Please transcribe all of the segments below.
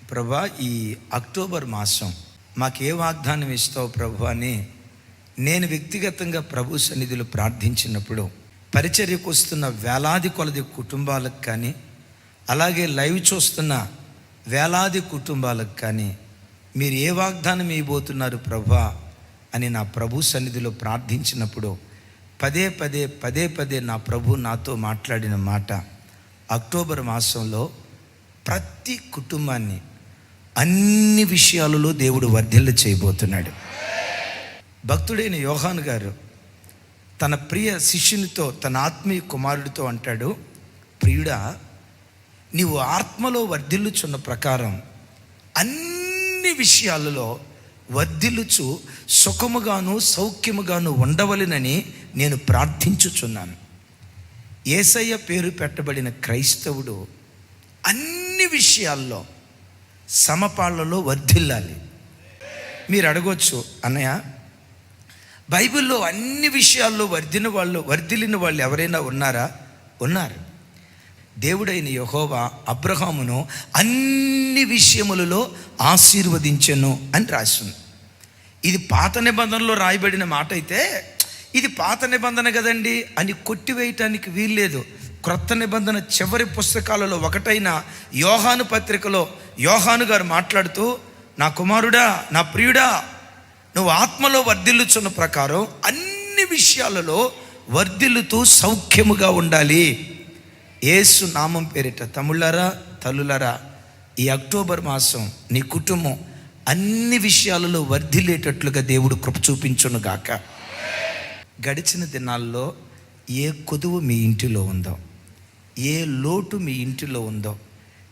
ప్రభా, ఈ అక్టోబర్ మాసం మాకే వాగ్దానం ఇస్తావు ప్రభు అని నేను వ్యక్తిగతంగా ప్రభు సన్నిధిలో ప్రార్థించినప్పుడు, పరిచర్యకు వస్తున్న వేలాది కొలది కుటుంబాలకు కానీ, అలాగే లైవ్ చూస్తున్న వేలాది కుటుంబాలకు కానీ మీరు ఏ వాగ్దానం ఇవ్వబోతున్నారు ప్రభా అని నా ప్రభు సన్నిధిలో ప్రార్థించినప్పుడు పదే పదే నా ప్రభు నాతో మాట్లాడిన మాట, అక్టోబర్ మాసంలో ప్రతి కుటుంబాన్ని అన్ని విషయాలలో దేవుడు వర్ధిల్ల చేయబోతున్నాడు. భక్తుడైన యోహాను గారు తన ప్రియ శిష్యునితో, తన ఆత్మీయ కుమారుడితో అంటాడు, ప్రియుడా, నీవు ఆత్మలో వర్ధిల్లుచున్న ప్రకారం అన్ని విషయాలలో వర్ధిల్లుచు సుఖముగాను సౌఖ్యముగాను ఉండవలెనని నేను ప్రార్థించుచున్నాను. యేసయ్య పేరు పెట్టబడిన క్రైస్తవుడు అన్ని విషయాల్లో సమపాళ్లలో వర్ధిల్లాలి. మీరు అడగొచ్చు, అన్నయ్య బైబిల్లో అన్ని విషయాల్లో వర్ధిల్లిన వాళ్ళు ఎవరైనా ఉన్నారా? ఉన్నారు. దేవుడైన యెహోవా అబ్రహామును అన్ని విషయములలో ఆశీర్వదించెను అని రాసింది. ఇది పాత నిబంధనలో రాయబడిన మాట అయితే, ఇది పాత నిబంధన కదండి అని కొట్టివేయటానికి వీల్లేదు. క్రొత్త నిబంధన చివరి పుస్తకాలలో ఒకటైన యోహాను పత్రికలో యోహాను గారు మాట్లాడుతూ, నా కుమారుడా, నా ప్రియుడా, నువ్వు ఆత్మలో వర్ధిల్లుచున్న ప్రకారం అన్ని విషయాలలో వర్ధిల్లుతూ సౌఖ్యముగా ఉండాలి. యేసు నామం పేరిట తమ్ముళ్ళారా, తల్లులారా, ఈ అక్టోబర్ మాసం నీ కుటుంబం అన్ని విషయాలలో వర్ధిల్లేటట్లుగా దేవుడు కృప చూపించును గాక. గడిచిన దినాల్లో ఏ కొదువు మీ ఇంటిలో ఉందో, ఏ లోటు మీ ఇంటిలో ఉందో,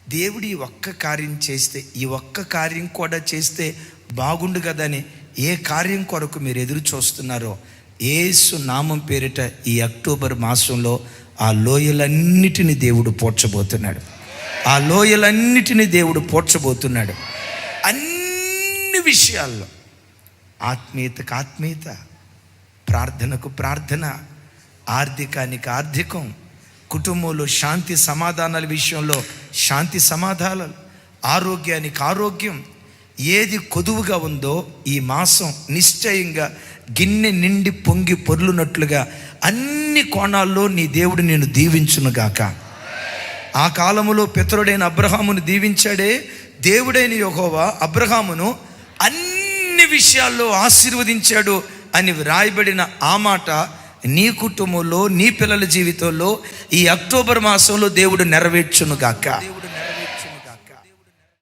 దేవుడు ఈ ఒక్క కార్యం చేస్తే, ఈ ఒక్క కార్యం కూడా చేస్తే బాగుండు కదని ఏ కార్యం కొరకు మీరు ఎదురు చూస్తున్నారో, యేసు నామం పేరిట ఈ అక్టోబర్ మాసంలో ఆ లోయలన్నిటిని దేవుడు పోడ్చబోతున్నాడు. ఆ లోయలన్నిటిని దేవుడు పోడ్చబోతున్నాడు. అన్ని విషయాల్లో ఆత్మీయతకు ఆత్మీయత, ప్రార్థనకు ప్రార్థన, ఆర్థికానికి ఆర్థికం, కుటుంబంలో శాంతి సమాధానాల విషయంలో శాంతి సమాధానాలు, ఆరోగ్యానికి ఆరోగ్యం, ఏది కొదువుగా ఉందో ఈ మాసం నిశ్చయంగా గిన్నె నిండి పొంగి పొర్లునట్లుగా అన్ని కోణాల్లో నీ దేవుడు నేను దీవించునుగాక. ఆ కాలములో పితరుడైన అబ్రహామును దీవించాడే దేవుడైన యెహోవా అబ్రహామును అన్ని విషయాల్లో ఆశీర్వదించాడు అని రాయబడిన ఆ మాట నీ కుటుంబంలో, నీ పిల్లల జీవితంలో ఈ అక్టోబర్ మాసంలో దేవుడు నెరవేర్చునుగాక.